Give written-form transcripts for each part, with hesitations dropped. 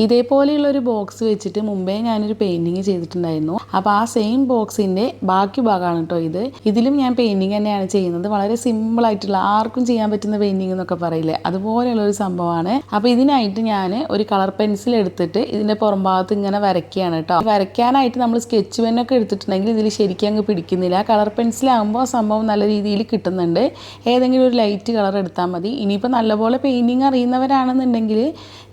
ഇതേപോലെയുള്ള ഒരു ബോക്സ് വെച്ചിട്ട് മുമ്പേ ഞാനൊരു പെയിൻറ്റിങ് ചെയ്തിട്ടുണ്ടായിരുന്നു. അപ്പോൾ ആ സെയിം ബോക്സിൻ്റെ ബാക്കി ഭാഗമാണ് കേട്ടോ ഇത്. ഇതിലും ഞാൻ പെയിൻറ്റിങ് തന്നെയാണ് ചെയ്യുന്നത്. വളരെ സിമ്പിളായിട്ടുള്ള ആർക്കും ചെയ്യാൻ പറ്റുന്ന പെയിൻറ്റിങ് എന്നൊക്കെ പറയില്ലേ, അതുപോലെയുള്ളൊരു സംഭവമാണ്. അപ്പോൾ ഇതിനായിട്ട് ഞാൻ ഒരു കളർ പെൻസിൽ എടുത്തിട്ട് ഇതിൻ്റെ പുറം ഭാഗത്ത് ഇങ്ങനെ വരയ്ക്കുകയാണ് കേട്ടോ. വരയ്ക്കാനായിട്ട് നമ്മൾ സ്കെച്ച് പെന്നൊക്കെ എടുത്തിട്ടുണ്ടെങ്കിൽ ഇതിൽ ശരിക്കും അങ്ങ് പിടിക്കുന്നില്ല. കളർ പെൻസിലാകുമ്പോൾ സംഭവം നല്ല രീതിയിൽ കിട്ടുന്നുണ്ട്. ഏതെങ്കിലും ഒരു ലൈറ്റ് കളർ എടുത്താൽ മതി. ഇനിയിപ്പോൾ നല്ലപോലെ പെയിൻറ്റിങ് അറിയുന്നവരാണെന്നുണ്ടെങ്കിൽ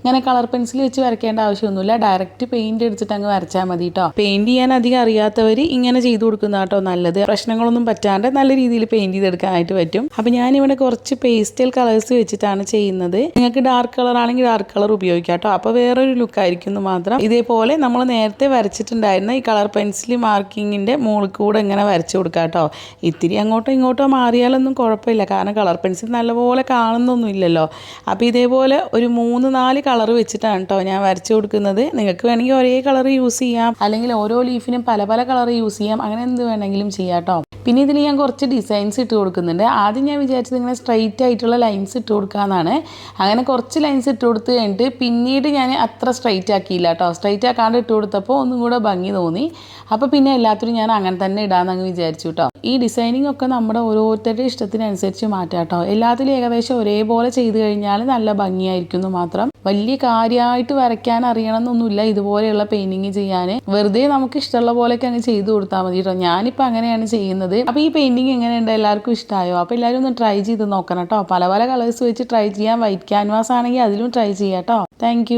ഇങ്ങനെ കളർ പെൻസിൽ വെച്ച് വരയ്ക്കേണ്ട ആവശ്യമൊന്നുമില്ല. ഡയറക്റ്റ് പെയിൻറ്റ് എടുത്തിട്ട് അങ്ങ് വരച്ചാൽ മതി കേട്ടോ. പെയിൻറ്റ് ചെയ്യാൻ അധികം അറിയാത്തവർ ഇങ്ങനെ ചെയ്ത് കൊടുക്കുന്ന കേട്ടോ നല്ലത്. പ്രശ്നങ്ങളൊന്നും പറ്റാണ്ട് നല്ല രീതിയിൽ പെയിൻറ്റ് ചെയ്തെടുക്കാനായിട്ട് പറ്റും. അപ്പോൾ ഞാനിവിടെ കുറച്ച് പേസ്റ്റൽ കളേഴ്സ് വെച്ചിട്ടാണ് ചെയ്യുന്നത്. നിങ്ങൾക്ക് ഡാർക്ക് കളർ ആണെങ്കിൽ ഡാർക്ക് കളർ ഉപയോഗിക്കാം കേട്ടോ. അപ്പോൾ വേറൊരു ലുക്കായിരിക്കും മാത്രം. ഇതേപോലെ നമ്മൾ നേരത്തെ വരച്ചിട്ടുണ്ടായിരുന്ന ഈ കളർ പെൻസിൽ മാർക്കിങ്ങിൻ്റെ മുകളിൽ കൂടെ ഇങ്ങനെ വരച്ച് കൊടുക്കാം കേട്ടോ. ഇത്തിരി അങ്ങോട്ടോ ഇങ്ങോട്ടോ മാറിയാലൊന്നും കുഴപ്പമില്ല, കാരണം കളർ പെൻസിൽ നല്ലപോലെ കാണുന്നൊന്നുമില്ലല്ലോ. അപ്പോൾ ഇതേപോലെ ഒരു 3-4 കളർ വെച്ചിട്ടാണ് കേട്ടോ ഞാൻ വരച്ചു കൊടുക്കുന്നത്. നിങ്ങൾക്ക് വേണമെങ്കിൽ ഒരേ കളർ യൂസ് ചെയ്യാം, അല്ലെങ്കിൽ ഓരോ ലീഫിനും പല പല കളർ യൂസ് ചെയ്യാം. അങ്ങനെ എന്ത് വേണമെങ്കിലും ചെയ്യാം കേട്ടോ. പിന്നെ ഇതിൽ ഞാൻ കുറച്ച് ഡിസൈൻസ് ഇട്ട് കൊടുക്കുന്നുണ്ട്. ആദ്യം ഞാൻ വിചാരിച്ചത് ഇങ്ങനെ സ്ട്രൈറ്റ് ആയിട്ടുള്ള ലൈൻസ് ഇട്ട് കൊടുക്കാമെന്നാണ്. അങ്ങനെ കുറച്ച് ലൈൻസ് ഇട്ട് കൊടുത്ത് കഴിഞ്ഞിട്ട് പിന്നീട് ഞാൻ അത്ര സ്ട്രൈറ്റ് ആക്കിയില്ല കേട്ടോ. സ്ട്രൈറ്റ് ആക്കാണ്ട് ഇട്ട് കൊടുത്തപ്പോൾ ഒന്നും കൂടെ ഭംഗി തോന്നി. അപ്പോൾ പിന്നെ എല്ലാത്തിനും ഞാൻ അങ്ങനെ തന്നെ ഇടാമെന്നങ്ങ് വിചാരിച്ചു കേട്ടോ. ഈ ഡിസൈനിങ് ഒക്കെ നമ്മുടെ ഓരോരുത്തരുടെ ഇഷ്ടത്തിനനുസരിച്ച് മാറ്റാം കേട്ടോ. എല്ലാത്തിലും ഏകദേശം ഒരേപോലെ ചെയ്ത് കഴിഞ്ഞാൽ നല്ല ഭംഗിയായിരിക്കുന്നു മാത്രം. വലിയ കാര്യമായിട്ട് വരയ്ക്കാൻ അറിയണം എന്നൊന്നുമില്ല ഇതുപോലെയുള്ള പെയിൻറ്റിങ് ചെയ്യാൻ. വെറുതെ നമുക്ക് ഇഷ്ടമുള്ള പോലെയൊക്കെ അങ്ങ് ചെയ്ത് കൊടുത്താൽ മതി കേട്ടോ. ഞാനിപ്പോൾ അങ്ങനെയാണ് ചെയ്യുന്നത്. അപ്പോൾ ഈ പെയിൻറ്റിങ് എങ്ങനെയുണ്ട്, എല്ലാവർക്കും ഇഷ്ടമായോ? അപ്പോൾ എല്ലാവരും ഒന്ന് ട്രൈ ചെയ്ത് നോക്കണം കേട്ടോ. പല പല കളേഴ്സ് വെച്ച് ട്രൈ ചെയ്യാം. വൈറ്റ് ക്യാൻവാസ് ആണെങ്കിൽ അതിലും ട്രൈ ചെയ്യാം കേട്ടോ. താങ്ക്